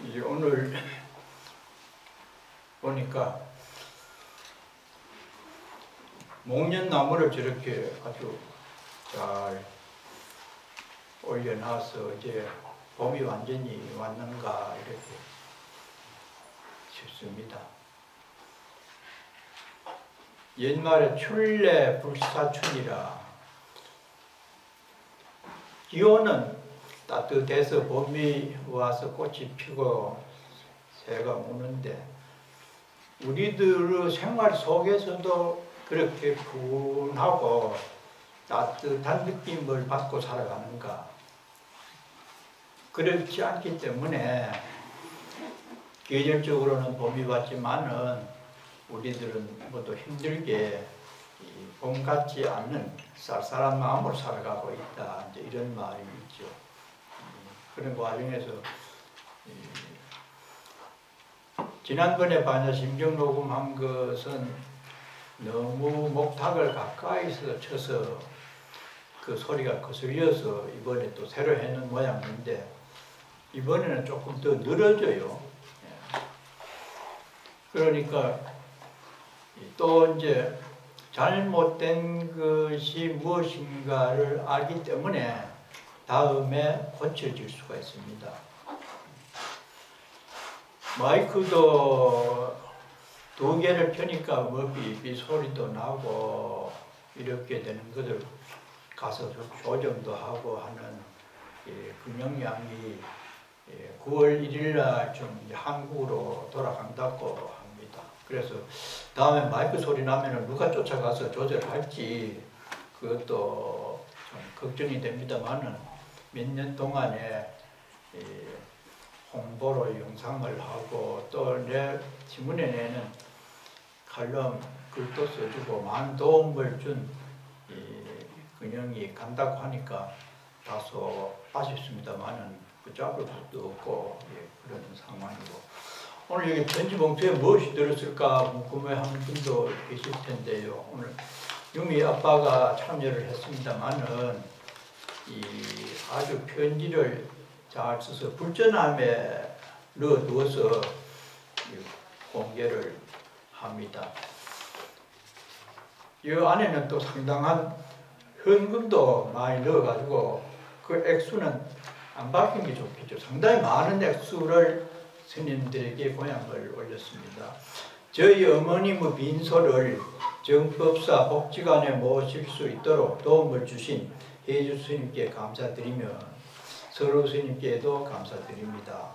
이제 오늘 보니까 목련나무를 저렇게 아주 잘 올려놔서 이제 봄이 완전히 왔는가 이렇게 싶습니다. 옛말에 출래 불사춘이라 기온은 따뜻해서 봄이 와서 꽃이 피고 새가 무는데 우리들의 생활 속에서도 그렇게 푸근하고 따뜻한 느낌을 받고 살아가는가? 그렇지 않기 때문에 계절적으로는 봄이 왔지만은 우리들은 모두 힘들게 봄 같지 않는 쌀쌀한 마음으로 살아가고 있다. 이제 이런 말이 있죠. 그런 과정에서 지난번에 반야 심경 녹음한 것은 너무 목탁을 가까이서 쳐서 그 소리가 거슬려서 이번에 또 새로 해놓은 모양인데 이번에는 조금 더 늘어져요. 그러니까 또 이제 잘못된 것이 무엇인가를 알기 때문에 다음에 고쳐질 수가 있습니다. 마이크도 2개를 펴니까 뭐 삐삐 소리도 나고 이렇게 되는 것을 가서 조정도 하고 하는 금영양이 9월 1일 날 좀 한국으로 돌아간다고 합니다. 그래서 다음에 마이크 소리 나면 누가 쫓아가서 조절할지 그것도 좀 걱정이 됩니다만은 몇 년 동안에 홍보로 영상을 하고 또 내 신문에 내는 칼럼 글도 써주고 많은 도움을 준 근영이 간다고 하니까 다소 아쉽습니다만은 붙잡을 것도 없고 그런 상황이고 오늘 여기 편지봉투에 무엇이 들었을까 궁금해하는 분도 계실 텐데요. 오늘 유미 아빠가 참여를 했습니다만은 아주 편지를 잘 써서 불전함에 넣어두어서 공개를 합니다. 이 안에는 또 상당한 현금도 많이 넣어가지고 그 액수는 안 바뀐 게 좋겠죠. 상당히 많은 액수를 스님들에게 공양을 올렸습니다. 저희 어머님의 빈소를 정법사 복지관에 모실 수 있도록 도움을 주신 해주 스님께 감사드리며 서로 스님께도 감사드립니다.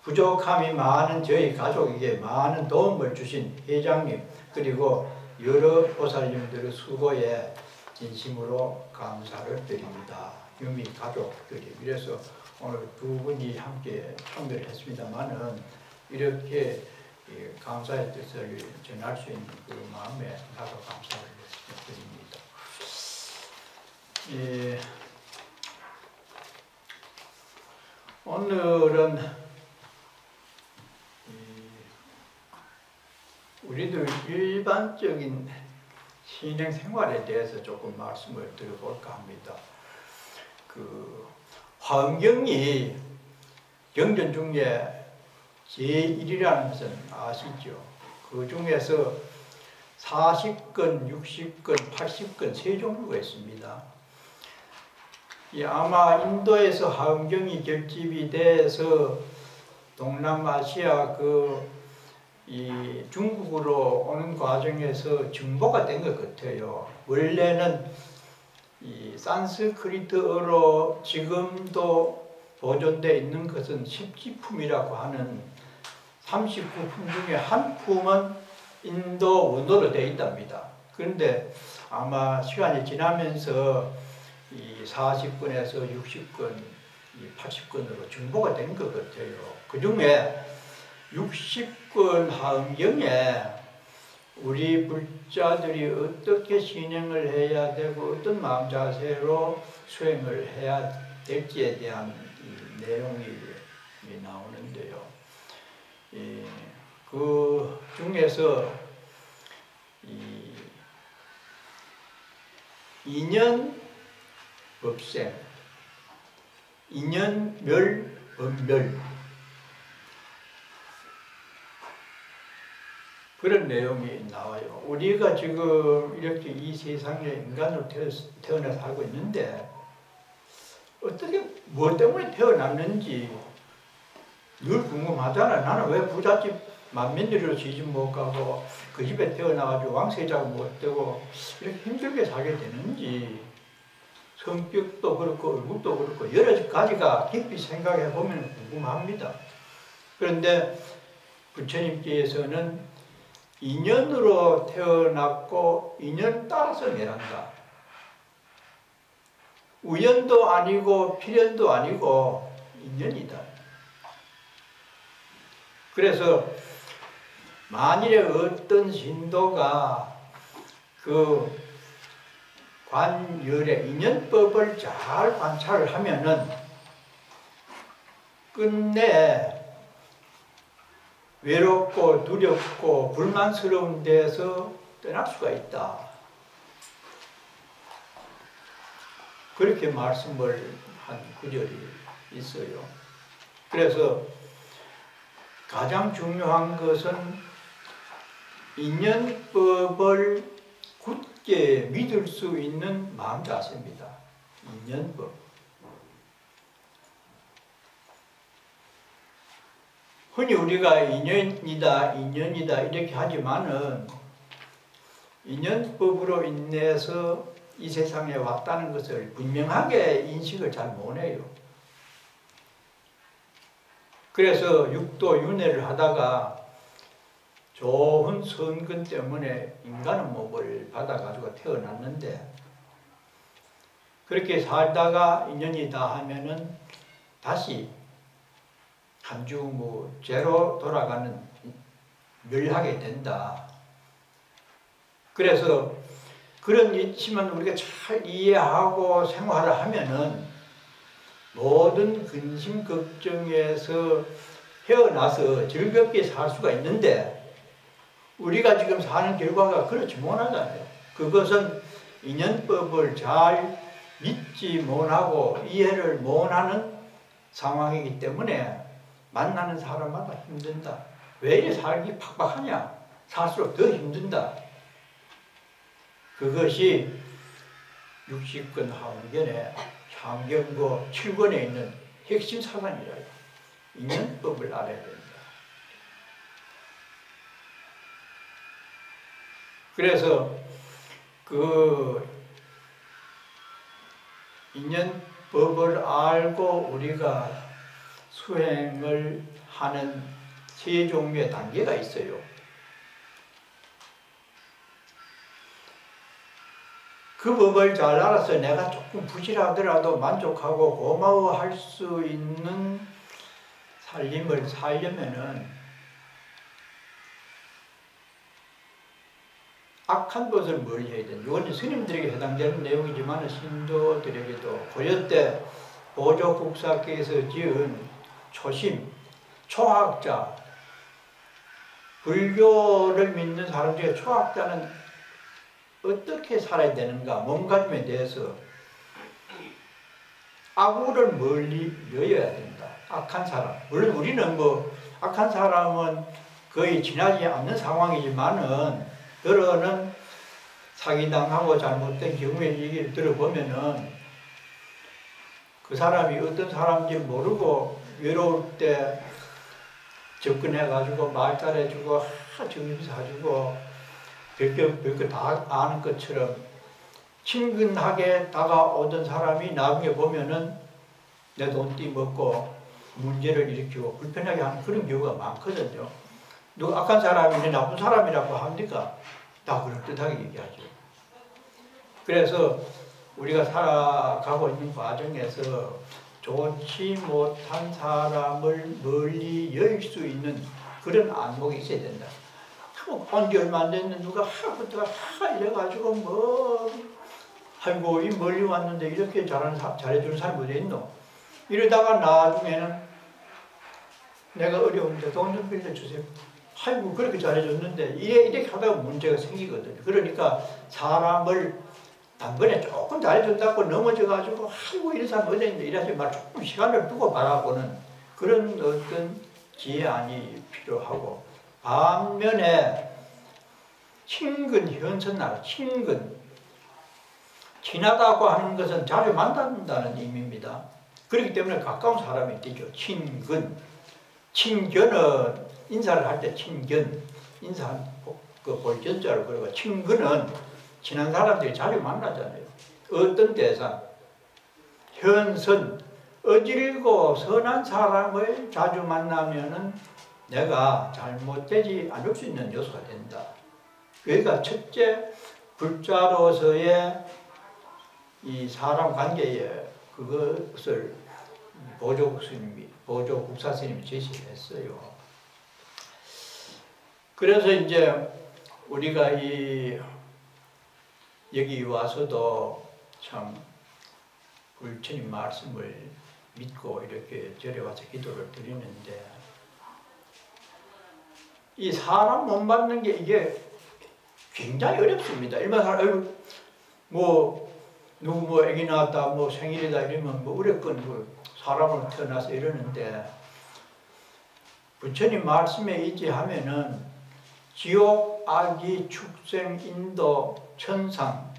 부족함이 많은 저희 가족에게 많은 도움을 주신 회장님 그리고 여러 보살님들의 수고에 진심으로 감사를 드립니다. 유미 가족들이 이래서 오늘 2분이 함께 참여를 했습니다만은 이렇게 감사의 뜻을 전할 수 있는 그 마음에 나도 감사를 드립니다. 오늘은 우리들 일반적인 신행 생활에 대해서 조금 말씀을 드려볼까 합니다. 그 화엄경이 경전 중에 제1이라는 것은 아시죠? 그 중에서 40건, 60건, 80건 세 종류가 있습니다. 아마 인도에서 화엄경이 결집이 돼서 동남아시아 중국으로 오는 과정에서 증보가 된 것 같아요. 원래는 산스크리트어로 지금도 보존되어 있는 것은 10지품이라고 하는 39품 중에 한 품은 인도 원어로 되어 있답니다. 그런데 아마 시간이 지나면서 40건에서 60건, 80건으로 증보가 된 것 같아요. 그 중에 60권 화엄경에 우리 불자들이 어떻게 신행을 해야 되고 어떤 마음 자세로 수행을 해야 될지에 대한 내용이 나오는데요. 그 중에서 2년 법생, 2년 멸, 법멸, 그런 내용이 나와요. 우리가 지금 이렇게 이 세상에 인간으로 태어나 살고 있는데 어떻게 뭐 때문에 태어났는지 늘 궁금하잖아. 나는 왜 부잣집 맏며느리로 시집 못 가고 그 집에 태어나가지고 왕세자가 못 되고 이렇게 힘들게 살게 되는지 성격도 그렇고 얼굴도 그렇고 여러 가지가 깊이 생각해 보면 궁금합니다. 그런데 부처님께서는 인연으로 태어났고 인연 따라서 내란다. 우연도 아니고 필연도 아니고 인연이다. 그래서 만일에 어떤 신도가 그 관열의 인연법을 잘 관찰을 하면은 끝내 외롭고 두렵고 불만스러운 데서 떠날 수가 있다. 그렇게 말씀을 한 구절이 있어요. 그래서 가장 중요한 것은 인연법을 굳게 믿을 수 있는 마음 자세입니다. 인연법. 흔히 우리가 인연이다 이렇게 하지만은 인연법으로 인해서 이 세상에 왔다는 것을 분명하게 인식을 잘 못해요. 그래서 육도윤회를 하다가 좋은 선근 때문에 인간의 몸을 받아가지고 태어났는데 그렇게 살다가 인연이다 하면은 다시 한주무제로 돌아가는 멸하게 된다. 그래서 그런 이치만 우리가 잘 이해하고 생활을 하면은 모든 근심 걱정에서 헤어나서 즐겁게 살 수가 있는데 우리가 지금 사는 결과가 그렇지 못하잖아요. 그것은 인연법을 잘 믿지 못하고 이해를 못하는 상황이기 때문에 만나는 사람마다 힘든다. 왜 이리 살기 팍팍하냐? 살수록 더 힘든다. 그것이 60권 하원견의 향경고 7권에 있는 핵심 사관이라요. 인연법을 알아야 된다. 그래서 그 인연법을 알고 우리가 수행을 하는 세 종류의 단계가 있어요. 그 법을 잘 알아서 내가 조금 부실하더라도 만족하고 고마워할 수 있는 살림을 살려면은 악한 것을 멀리 해야 된다. 이건 스님들에게 해당되는 내용이지만 신도들에게도 고려 때 보조국사께서 지은 초심, 초학자, 불교를 믿는 사람 중에 초학자는 어떻게 살아야 되는가, 몸가짐에 대해서 악우를 멀리 여어야 된다. 악한 사람. 물론 우리는 뭐 악한 사람은 거의 지나지 않는 상황이지만은 들어는 사기당하고 잘못된 경우의 얘기를 들어보면은 그 사람이 어떤 사람인지 모르고 외로울 때 접근해가지고 말 잘해주고 정신 사주고 별거 다 아는 것처럼 친근하게 다가오던 사람이 나중에 보면은 내 돈 띠먹고 문제를 일으키고 불편하게 하는 그런 경우가 많거든요. 누가 악한 사람이니 나쁜 사람이라고 합니까? 다 그럴듯하게 얘기하죠. 그래서 우리가 살아가고 있는 과정에서 좋지 못한 사람을 멀리 열 수 있는 그런 안목이 있어야 된다. 한 지 얼마 안 됐는데 누가 하부터 이래가지고 뭐 아이고 이 멀리 왔는데 이렇게 잘해주는 사람이 어디 있노? 이러다가 나중에는 내가 어려운데 돈 좀 빌려주세요. 아이고 그렇게 잘해줬는데 이렇게 하다가 문제가 생기거든요. 그러니까 사람을 단번에 조금 잘해준다고 넘어져가지고 아이고 이런 사람 어디 있는데 이러지 말 조금 시간을 두고 바라보는 그런 어떤 기안이 필요하고 반면에 친근 현선날, 친근. 친하다고 하는 것은 자주 만난다는 의미입니다. 그렇기 때문에 가까운 사람이 되죠. 친근. 친견은 인사를 할 때 친견, 인사한 그 볼견자로 그러고, 친근은 친한 사람들이 자주 만나잖아요. 어떤 대상, 현선, 어질고 선한 사람을 자주 만나면은 내가 잘못되지 않을 수 있는 요소가 된다. 그러니까 첫째 불자로서의 이 사람 관계에 그것을 보조 국사 스님이 제시했어요. 그래서 이제 우리가 여기 와서도 참 부처님 말씀을 믿고 이렇게 절에 와서 기도를 드리는데, 이 사람 못 만나는 게 이게 굉장히 어렵습니다. 일반 사람, 누구 애기 낳았다, 생일이다 이러면 어렵건 사람으로 태어나서 이러는데, 부처님 말씀에 의지하면은 지옥, 악이, 축생, 인도, 천상,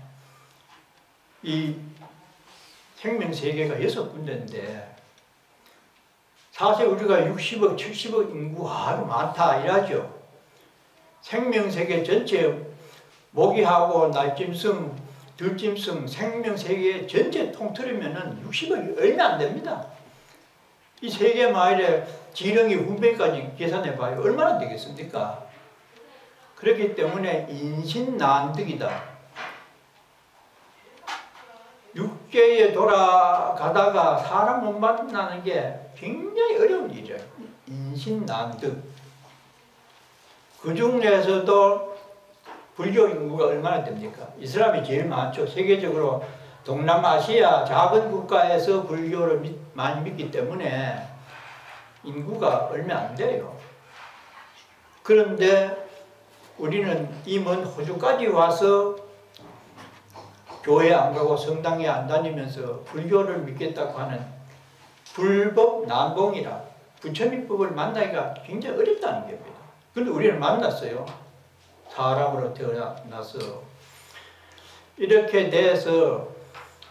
이 생명세계가 6군데인데, 사실 우리가 60억, 70억 인구가 아주 많다 이러죠. 생명세계 전체 모기하고 날짐승, 들짐승, 생명세계 전체 통틀으면은 60억이 얼마 안 됩니다. 이 세계 마일에 지렁이 분배까지 계산해봐요. 얼마나 되겠습니까? 그렇기 때문에 인신난득이다. 육계에 돌아가다가 사람 못 만나는 게 굉장히 어려운 일이에요. 인신난득. 그 중에서도 불교 인구가 얼마나 됩니까? 이슬람이 제일 많죠. 세계적으로 동남아시아 작은 국가에서 불교를 많이 믿기 때문에 인구가 얼마 안 돼요. 그런데 우리는 이 먼 호주까지 와서 교회 안 가고 성당에 안 다니면서 불교를 믿겠다고 하는 불법 난봉이라 부처님법을 만나기가 굉장히 어렵다는 겁니다. 그런데 우리는 만났어요. 사람으로 태어나서 이렇게 돼서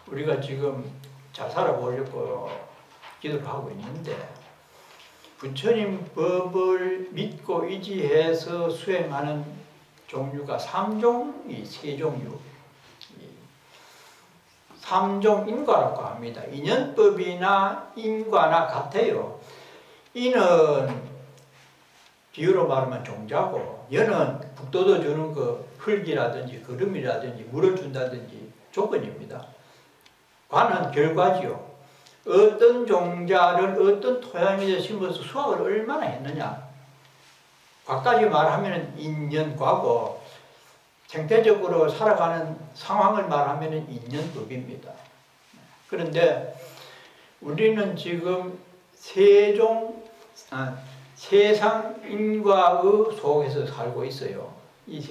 우리가 지금 잘 살아보려고 기도를 하고 있는데, 부처님 법을 믿고 의지해서 수행하는 종류가 3종이 3종류. 3종 인과라고 합니다. 인연법이나 인과나 같아요. 인은 비유로 말하면 종자고, 연은 북돋워 주는 그 흙이라든지 거름이라든지 물을 준다든지 조건입니다. 관은 결과지요. 어떤 종자를 어떤 토양에 심어서 수확을 얼마나 했느냐. 과까지 말하면 인연과고, 생태적으로 살아가는 상황을 말하면 인연법입니다. 그런데 우리는 지금 세상 인과의 속에서 살고 있어요. 이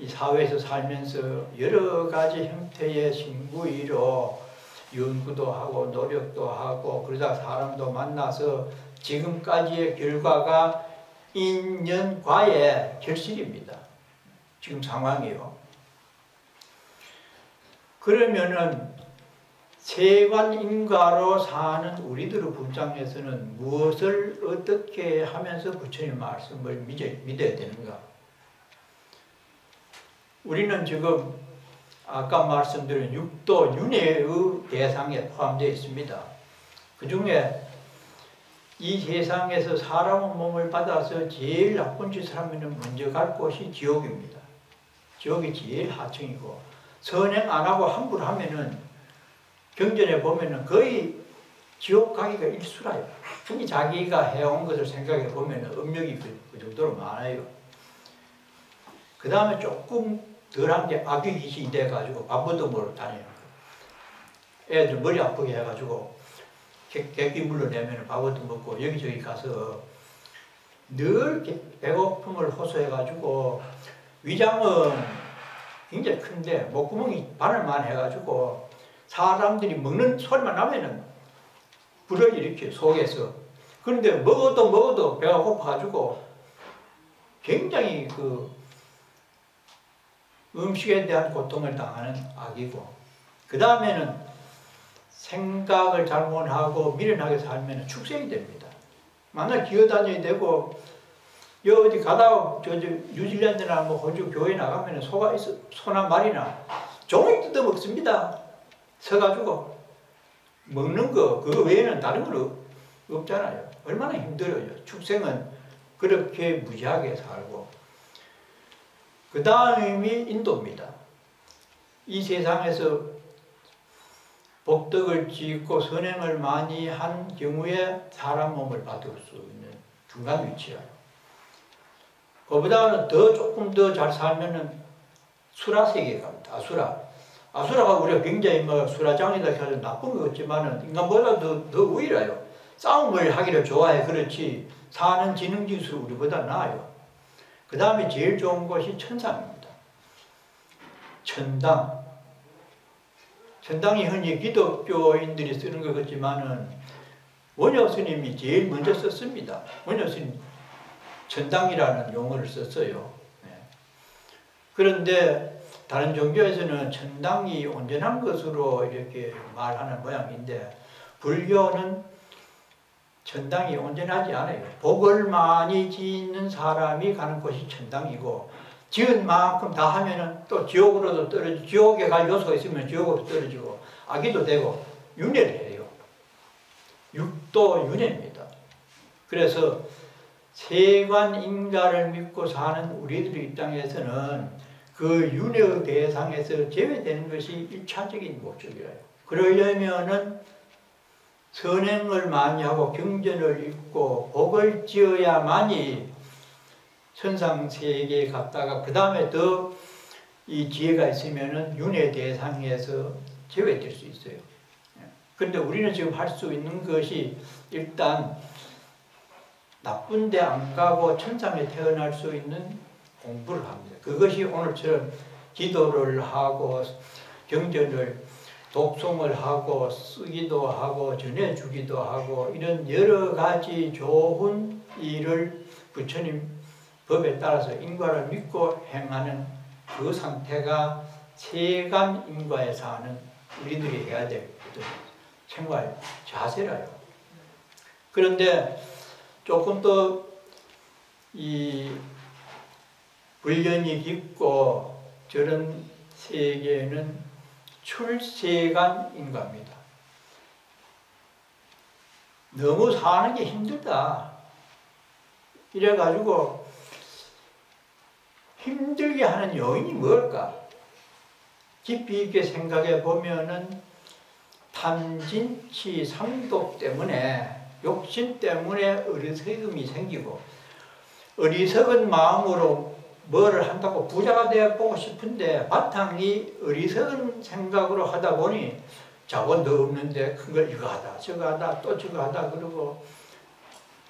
사회에서 살면서 여러 가지 형태의 신구이로 연구도 하고 노력도 하고 그러다 사람도 만나서 지금까지의 결과가 인연과의 결실입니다. 지금 상황이요. 그러면은 세관인과로 사는 우리들의 분장에서는 무엇을 어떻게 하면서 부처님 말씀을 믿어야 되는가? 우리는 지금 아까 말씀드린 육도, 윤회의 대상에 포함되어 있습니다. 그 중에 이 세상에서 사람의 몸을 받아서 제일 나쁜 짓을 하면 먼저 갈 곳이 지옥입니다. 지옥이 제일 하층이고, 선행 안 하고 함부로 하면은 경전에 보면은 거의 지옥 가기가 일수라요. 흔히 자기가 해온 것을 생각해 보면은 음력이 그 정도로 많아요. 그 다음에 조금 덜한 게 악귀 귀신이 돼가지고 밥버둥으로 다녀요. 애들 머리 아프게 해가지고 객기 물러내면 밥버둥 먹고 여기저기 가서 늘 배고픔을 호소해가지고, 위장은 굉장히 큰데 목구멍이 바늘만 해가지고 사람들이 먹는 소리만 나면은 불을 일으켜요, 속에서. 그런데 먹어도 배가 고파가지고 굉장히 음식에 대한 고통을 당하는 악이고, 그 다음에는 생각을 잘못하고 미련하게 살면 축생이 됩니다. 만날 기어다녀야 되고, 어디 가다가 뉴질랜드나 뭐 호주 교회 나가면 소나 말이나 종이 뜯어 먹습니다. 서가지고 먹는 거 그거 외에는 다른 건 없잖아요. 얼마나 힘들어요. 축생은 그렇게 무지하게 살고. 그 다음이 인도입니다. 이 세상에서 복덕을 짓고 선행을 많이 한 경우에 사람 몸을 받을 수 있는 중간 위치예요. 그보다는 조금 더 잘 살면은 수라 세계에 갑니다. 아수라가 우리가 굉장히 뭐 수라장이다 해서 나쁜 것 같지만은 인간보다 더 우월해요. 싸움을 하기를 좋아해. 그렇지 사는 지능지수로 우리보다 나아요. 그 다음에 제일 좋은 것이 천상입니다. 천당이 흔히 기독교인들이 쓰는 것 같지만은 원효 스님이 제일 먼저 썼습니다. 원효 스님 천당이라는 용어를 썼어요. 그런데 다른 종교에서는 천당이 온전한 것으로 이렇게 말하는 모양인데, 불교는 천당이 온전하지 않아요. 복을 많이 짓는 사람이 가는 곳이 천당이고, 지은 만큼 다 하면은 또 지옥으로도 떨어지고, 지옥에 갈 요소가 있으면 지옥으로 떨어지고, 악이도 되고, 윤회를 해요. 육도 윤회입니다. 그래서 세관 인가를 믿고 사는 우리들 입장에서는 그 윤회의 대상에서 제외되는 것이 1차적인 목적이라요. 그러려면은 선행을 많이 하고 경전을 읽고 복을 지어야만이 천상세계에 갔다가 그 다음에 더 이 지혜가 있으면은 윤회 대상에서 제외될 수 있어요. 그런데 우리는 지금 할 수 있는 것이 일단 나쁜 데 안 가고 천상에 태어날 수 있는 공부를 합니다. 그것이 오늘처럼 기도를 하고 경전을 독송을 하고 쓰기도 하고 전해주기도 하고 이런 여러 가지 좋은 일을 부처님 법에 따라서 인과를 믿고 행하는 그 상태가 세간 인과에 사는 우리들이 해야 될 생활 자세라요. 그런데 조금 더 이 불련이 깊고 저런 세계는 출세간 인과입니다. 너무 사는 게 힘들다. 이래가지고 힘들게 하는 요인이 뭘까? 깊이 있게 생각해 보면은 탐진치 삼독 때문에, 욕심 때문에 어리석음이 생기고, 어리석은 마음으로 뭐를 한다고 부자가 되어 보고 싶은데 바탕이 어리석은 생각으로 하다 보니 자본도 없는데 큰 걸 이거 하다 저거 하다 또 저거 하다, 그러고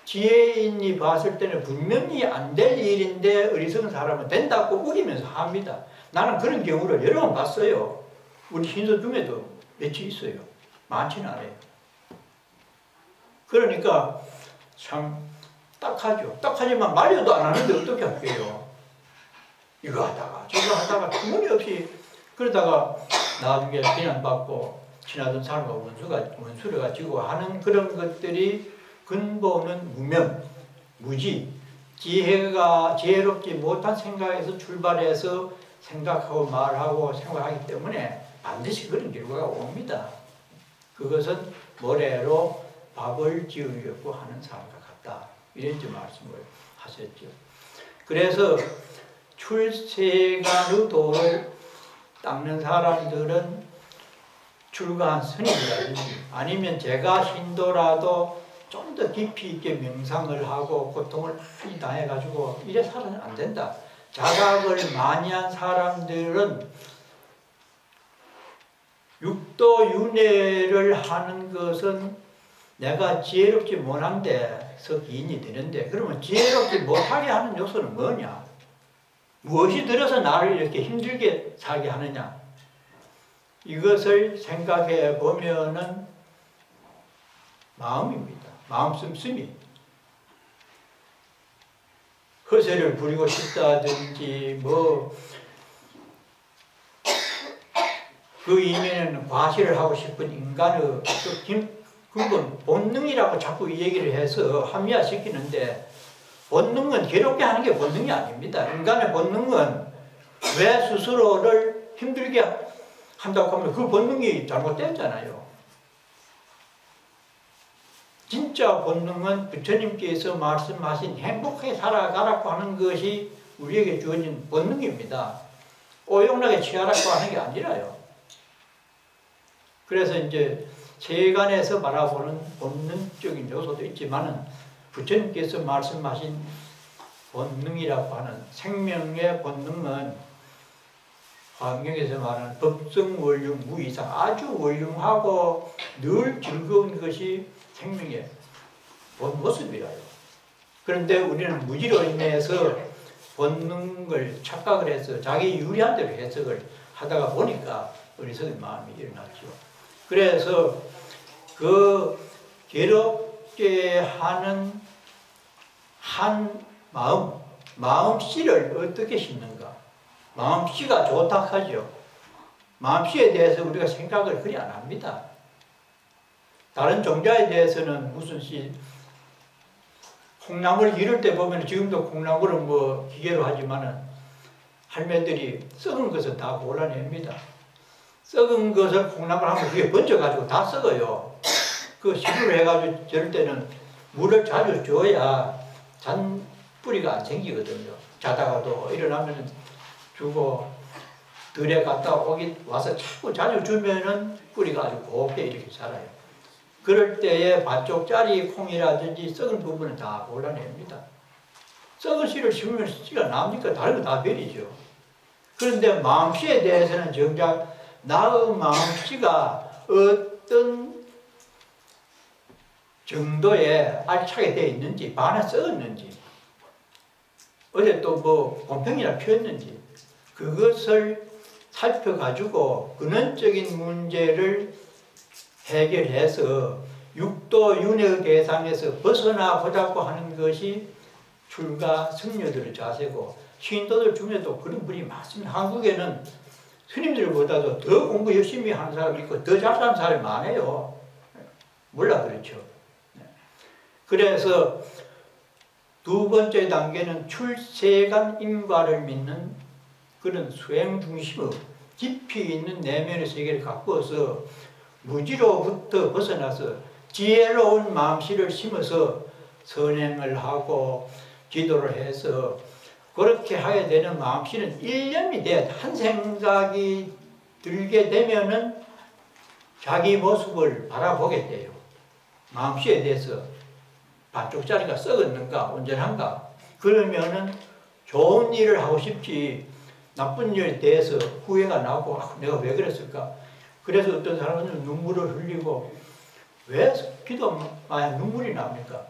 지혜인이 봤을 때는 분명히 안 될 일인데 어리석은 사람은 된다고 우기면서 합니다. 나는 그런 경우를 여러 번 봤어요. 우리 신도 중에도 몇이 있어요. 많지는 않아요. 그러니까 참 딱하죠. 딱하지만 말려도 안 하는데 어떻게 할게요. 이거 하다가 저거 하다가 터무니없이 그러다가 나중에 비난받고 지나던 사람과 원수를 가지고 하는 그런 것들이 근본은 무명, 무지, 지혜롭지 못한 생각에서 출발해서 생각하고 말하고 생활하기 때문에 반드시 그런 결과가 옵니다. 그것은 모래로 밥을 지으려고 하는 사람과 같다. 이런 말씀을 하셨죠. 그래서 출세간의 도를 닦는 사람들은 출가한 스님이라든지 아니면 제가 신도라도 좀 더 깊이 있게 명상을 하고 고통을 많이 당해가지고 이래 살아는 안 된다. 자각을 많이 한 사람들은 육도윤회를 하는 것은 내가 지혜롭지 못한 데서 기인이 되는데, 그러면 지혜롭지 못하게 하는 요소는 뭐냐? 무엇이 들어서 나를 이렇게 힘들게 살게 하느냐? 이것을 생각해 보면은 마음입니다. 마음 씀씀이. 허세를 부리고 싶다든지, 뭐 그 이면에는 과시를 하고 싶은 인간의 그건 본능이라고 자꾸 이 얘기를 해서 합리화시키는데, 본능은 괴롭게 하는 게 본능이 아닙니다. 인간의 본능은 왜 스스로를 힘들게 한다고 하면 그 본능이 잘못됐잖아요. 진짜 본능은 부처님께서 말씀하신 행복하게 살아가라고 하는 것이 우리에게 주어진 본능입니다. 오용락에 취하라고 하는 게 아니라요. 그래서 이제 세간에서 바라보는 본능적인 요소도 있지만은 부처님께서 말씀하신 본능이라고 하는 생명의 본능은 환경에서 말하는 법성원륜 무이상, 아주 원륜하고 늘 즐거운 것이 생명의 본 모습이라요. 그런데 우리는 무지로 인해서 본능을 착각을 해서 자기 유리한 대로 해석을 하다가 보니까 어리석은 마음이 일어났죠. 그래서 그 괴롭게 하는 한 마음씨를 어떻게 심는가? 마음씨가 좋다 하죠. 마음씨에 대해서 우리가 생각을 그리 안 합니다. 다른 종자에 대해서는 무슨 씨, 콩나물 이럴 때 보면 지금도 콩나물은 뭐 기계로 하지만은 할매들이 썩은 것은 다 골라냅니다. 썩은 것을 콩나물 하면 그게 번져가지고 다 썩어요. 그 시루를 해가지고 저럴 때는 물을 자주 줘야 잔뿌리가 안 생기거든요. 자다가도 일어나면 주고 들에 갔다 와서 자꾸 자주 주면은 뿌리가 아주 곱게 이렇게 자라요. 그럴 때에 밭쪽짜리 콩이라든지 썩은 부분은 다 골라냅니다. 썩은 씨를 심으면 씨가 납니까? 다른 거 다 버리죠. 그런데 마음씨에 대해서는 정작 나의 마음씨가 어떤 정도에 알차게 되어 있는지, 반에 썩었는지, 어제 또 뭐 곰팡이나 피었는지, 그것을 살펴가지고 근원적인 문제를 해결해서 육도 윤회 대상에서 벗어나 보자고 하는 것이 출가 승려들의 자세고, 신도들 중에도 그런 분이 많습니다. 한국에는 스님들보다도 더 공부 열심히 하는 사람이 있고 더 잘 사는 사람이 많아요. 몰라 그렇죠. 그래서 두 번째 단계는 출세간 인과를 믿는 그런 수행 중심의 깊이 있는 내면의 세계를 갖고서 무지로부터 벗어나서 지혜로운 마음씨를 심어서 선행을 하고 기도를 해서 그렇게 하게 되는 마음씨는 일념이 돼야 한 생각이 들게 되면은 자기 모습을 바라보게 돼요. 마음씨에 대해서 반쪽짜리가 썩었는가 온전한가, 그러면은 좋은 일을 하고 싶지 나쁜 일에 대해서 후회가 나고 내가 왜 그랬을까. 그래서 어떤 사람은 눈물을 흘리고, 왜 기도하면 눈물이 납니까?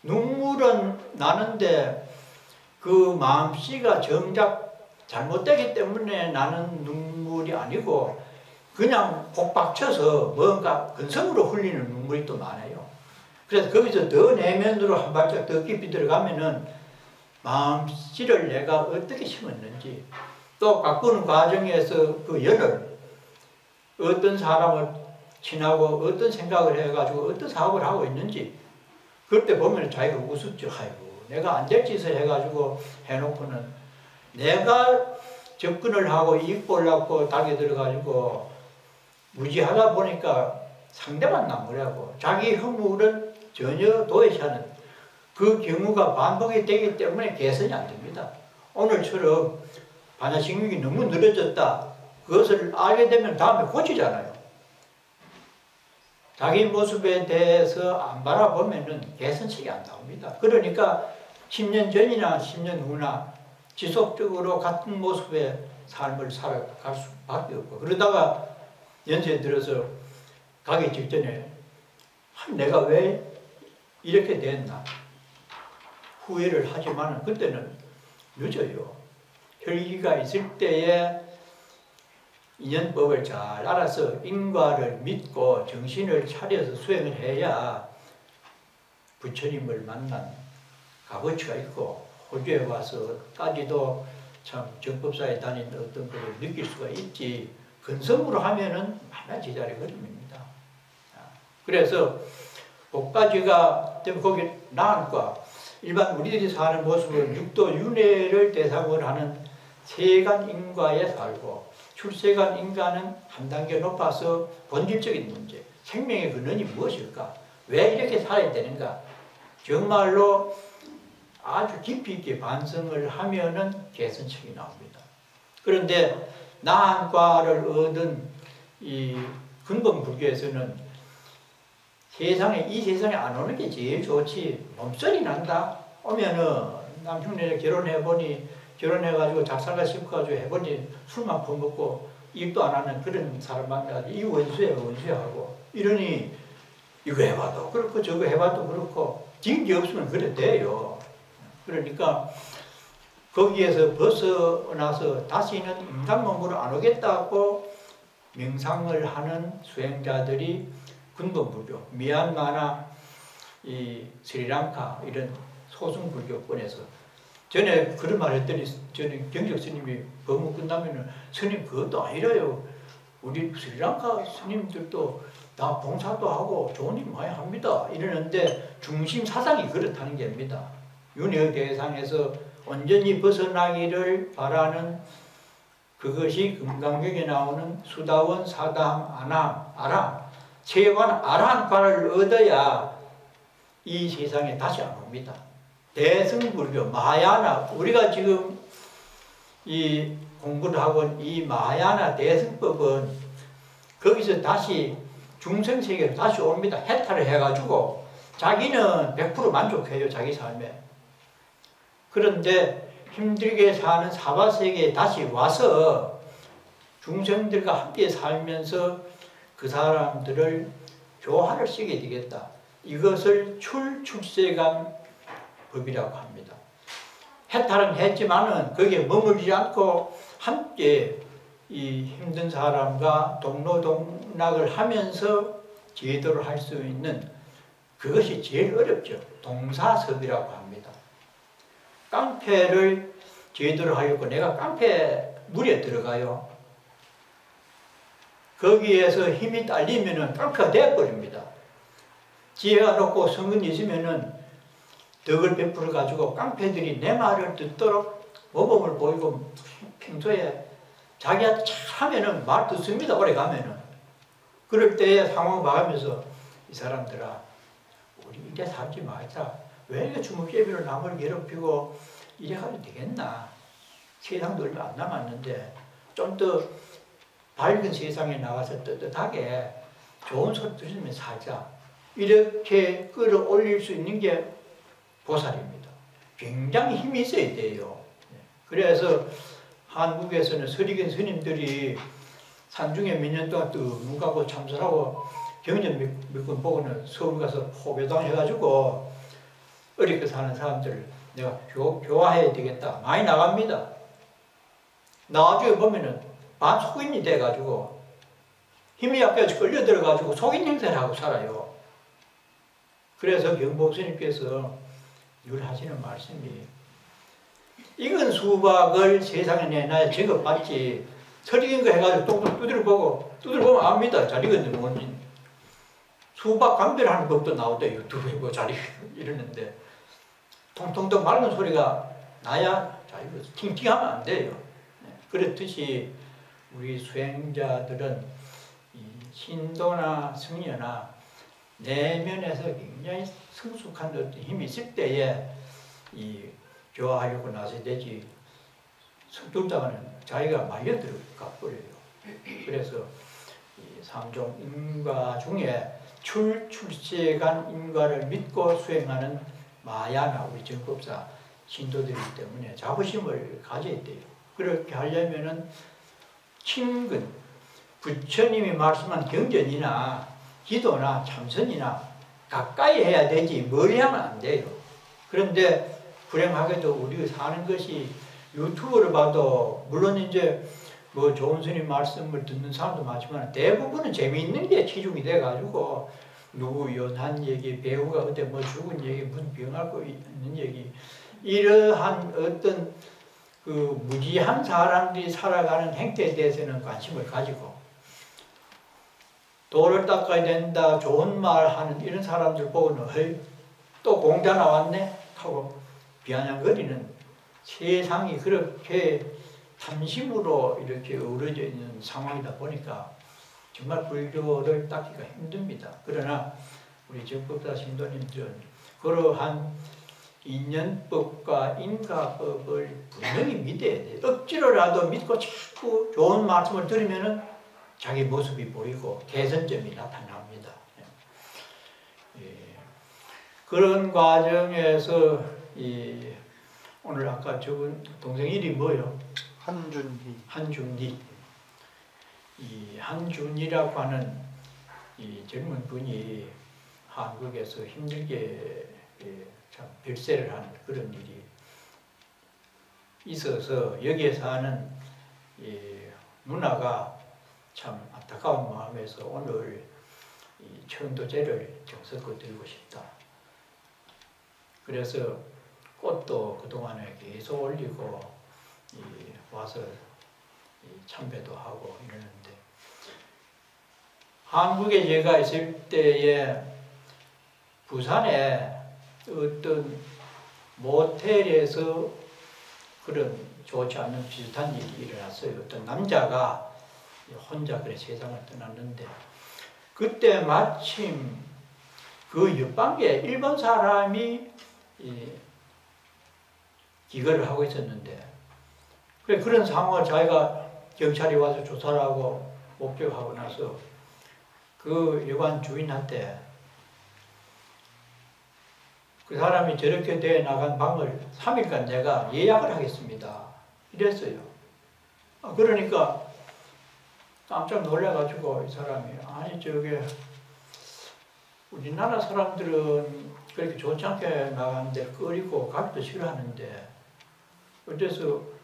눈물은 나는데 그 마음씨가 정작 잘못되기 때문에 나는 눈물이 아니고 그냥 복 박쳐서 뭔가 근성으로 흘리는 눈물이 또 많아요. 그래서 거기서 더 내면으로 한 발짝 더 깊이 들어가면은 마음씨를 내가 어떻게 심었는지, 또 가꾸는 과정에서 그 열을, 어떤 사람을 친하고 어떤 생각을 해가지고 어떤 사업을 하고 있는지, 그럴 때 보면 자기가 우습죠. 아이고 내가 안 될 짓을 해가지고 해놓고는 내가 접근을 하고 이익 보려고 닭에 들어가지고 무지하다 보니까 상대만 나무라고 자기 허물은 전혀 도외시하는 그 경우가 반복이 되기 때문에 개선이 안 됩니다. 오늘처럼 반야식육이 너무 늘어졌다, 그것을 알게 되면 다음에 고치잖아요. 자기 모습에 대해서 안 바라보면은 개선책이 안 나옵니다. 그러니까 10년 전이나 10년 후나 지속적으로 같은 모습의 삶을 살아갈 수밖에 없고, 그러다가 연세에 들어서 가기 직전에 내가 왜 이렇게 됐나 후회를 하지만 그때는 늦어요. 혈기가 있을 때에 인연법을 잘 알아서 인과를 믿고 정신을 차려서 수행을 해야 부처님을 만난 값어치가 있고, 호주에 와서까지도 참 정법사에 다닌 어떤 것을 느낄 수가 있지, 근성으로 하면은 만날 제자리 걸음입니다. 그래서 복가지가 거기 나안과 일반 우리들이 사는 모습은 육도 윤회를 대상으로 하는 세간 인과에 살고, 출세간 인과는 한 단계 높아서 본질적인 문제, 생명의 근원이 무엇일까? 왜 이렇게 살아야 되는가? 정말로 아주 깊이 있게 반성을 하면은 개선책이 나옵니다. 그런데 나안과를 얻은 이 근본불교에서는 이 세상에 안 오는 게 제일 좋지. 몸소리 난다 오면은 남흉내를 결혼해가지고 작살가 씹어가지고 해보니 술만 퍼먹고 일도 안 하는 그런 사람 만나가지고 이 원수야 하고 이러니 이거 해봐도 그렇고 저거 해봐도 그렇고 징계 없으면 그래 돼요. 그러니까 거기에서 벗어나서 다시는 인간 몸으로 안 오겠다고 명상을 하는 수행자들이 근본불교, 미얀마나 이 스리랑카 이런 소승불교권에서 전에 그런 말 했더니 저는 경적 스님이 법문 끝나면은 스님 그것도 아니라요. 우리 스리랑카 스님들도 다 봉사도 하고 좋은 일 많이 합니다. 이러는데 중심 사상이 그렇다는 겁니다. 윤회 대상에서 온전히 벗어나기를 바라는 그것이 금강경에 나오는 수다원, 사담, 아람, 최관 아라한과를 얻어야 이 세상에 다시 안 옵니다. 대승불교, 마하야나, 우리가 지금 이 공부를 하고 이 마하야나 대승법은 거기서 다시 중생세계로 다시 옵니다. 해탈을 해가지고 자기는 100% 만족해요. 자기 삶에. 그런데 힘들게 사는 사바세계에 다시 와서 중생들과 함께 살면서 그 사람들을 교화를 시게 되겠다. 이것을 출세간 법이라고 합니다. 해탈은 했지만은 거기에 머물지 않고 함께 이 힘든 사람과 동로동락을 하면서 제도를 할 수 있는 그것이 제일 어렵죠. 동사섭이라고 합니다. 깡패를 제도를 하려고 내가 깡패 물에 들어가요. 거기에서 힘이 딸리면은 깡패가 되어버립니다. 지혜가 높고 성은이 있으면은 덕을 베풀어 가지고 깡패들이 내 말을 듣도록 모범을 보이고 평소에 자기한테 잘하면은 말 듣습니다. 오래 가면은. 그럴 때에 상황을 봐가면서 이 사람들아 우리 이래 살지 말자. 왜 이렇게 주먹제비로 남을 괴롭히고 이래 가도 되겠나. 세상도 얼마 안 남았는데 좀 더 밝은 세상에 나가서 떳떳하게 좋은 소리 들으면 살자. 이렇게 끌어올릴 수 있는 게 보살입니다. 굉장히 힘이 있어야 돼요. 그래서 한국에서는 서리견 스님들이 산중에 몇 년 동안 눈 감고 참선하고 경전 몇 번 보고는 서울 가서 포교당 해가지고 어렵게 사는 사람들 내가 교화해야 되겠다. 많이 나갑니다. 나중에 보면은 반속인이 돼가지고 힘이 약해서 끌려들어가지고 속인 행세를 하고 살아요. 그래서 경복 스님께서 늘 하시는 말씀이 익은 수박을 세상에 내놔야 제거받지 서리긴 거 해가지고 똥똥 두드려보면 압니다. 잘 익었는지 뭔지. 수박 감별하는 법도 나오대. 유튜브에 뭐 잘 이러는데 통통통 맑은 소리가 나야 잘 익어서 팅팅하면 안 돼요. 그렇듯이 우리 수행자들은 이 신도나 승려나 내면에서 굉장히 성숙한 어떤 힘이 있을 때에 이 교화하려고 나서야 되지. 성tum자가는 자기가 말려들어가 버려요. 그래서 이 삼종 인과 중에 출세간 인과를 믿고 수행하는 마야나 우리 정법사 신도들이기 때문에 자부심을 가져야 돼요. 그렇게 하려면은 친근, 부처님이 말씀한 경전이나 기도나 참선이나 가까이 해야 되지 멀리 하면 안 돼요. 그런데 불행하게도 우리가 사는 것이 유튜브를 봐도 물론 이제 뭐 좋은 스님 말씀을 듣는 사람도 많지만 대부분은 재미있는 게 치중이 돼가지고 누구 연한 얘기, 배우가 그때 뭐 죽은 얘기, 무슨 병하고 있는 얘기 이러한 어떤 그 무지한 사람들이 살아가는 행태에 대해서는 관심을 가지고 도를 닦아야 된다, 좋은 말 하는 이런 사람들 보고는 허이, 또 공자 나왔네 하고 비아냥거리는 세상이 그렇게 탐심으로 이렇게 어우러져 있는 상황이다 보니까 정말 불교를 닦기가 힘듭니다. 그러나 우리 정법사 신도님들은 그러한 인연법과 인과법을 분명히 믿어야 돼요. 억지로라도 믿고 자꾸 좋은 말씀을 들으면 자기 모습이 보이고 개선점이 나타납니다. 예. 그런 과정에서 오늘 아까 적은 동생 이름이 뭐요? 한준희. 이 한준희라고 하는 이 젊은 분이 한국에서 힘들게 참 별세를 하는 그런 일이 있어서 여기에 사는 누나가 참 안타까운 마음에서 오늘 이 천도제를 정석껏 드리고 싶다. 그래서 꽃도 그동안에 계속 올리고 와서 참배도 하고 이러는데, 한국에 제가 있을 때에 부산에 어떤 모텔에서 그런 좋지 않은 비슷한 일이 일어났어요. 어떤 남자가 혼자 그래 세상을 떠났는데, 그때 마침 그 옆방에 일본 사람이 기거를 하고 있었는데, 그런 상황을 자기가 경찰이 와서 조사를 하고 목격하고 나서 그 여관 주인한테 그 사람이 저렇게 돼 나간 방을 3일간 내가 예약을 하겠습니다 이랬어요. 그러니까 깜짝 놀라가지고 이 사람이, 아니 저게 우리나라 사람들은 그렇게 좋지 않게 나가는데 꺼리고 가기도 싫어하는데 어째서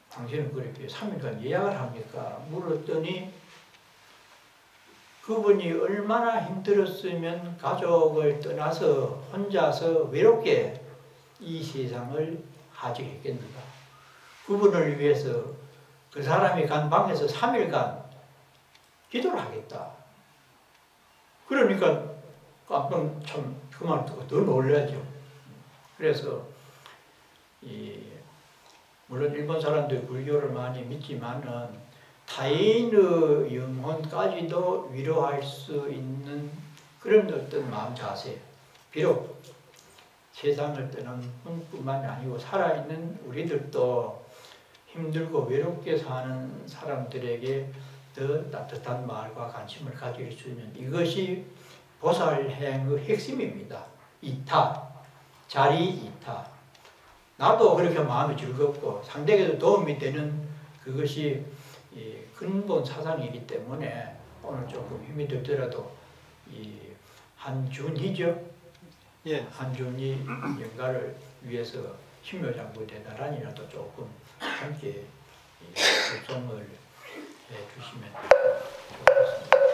당신은 그렇게 3일간 예약을 합니까? 물었더니 그분이 얼마나 힘들었으면 가족을 떠나서 혼자서 외롭게 이 세상을 하직했겠는가. 그분을 위해서 그 사람이 간 방에서 3일간 기도를 하겠다. 그러니까 깜짝 참 그 말 듣고 더 놀라죠. 그래서 물론 일본 사람들이 불교를 많이 믿지만은 타인의 영혼까지도 위로할 수 있는 그런 어떤 마음 자세. 비록 세상을 떠난 분뿐만이 아니고 살아있는 우리들도 힘들고 외롭게 사는 사람들에게 더 따뜻한 마음과 관심을 가질 수 있는, 이것이 보살행의 핵심입니다. 이타, 자리 이타. 나도 그렇게 마음이 즐겁고 상대에게도 도움이 되는 그것이 근본 사상이기 때문에 오늘 조금 힘이 들더라도 이 한준희죠. 예, 한준희 영가를 위해서 신묘장구 대나란이라도 조금 함께 접송을 해주시면 좋겠습니다.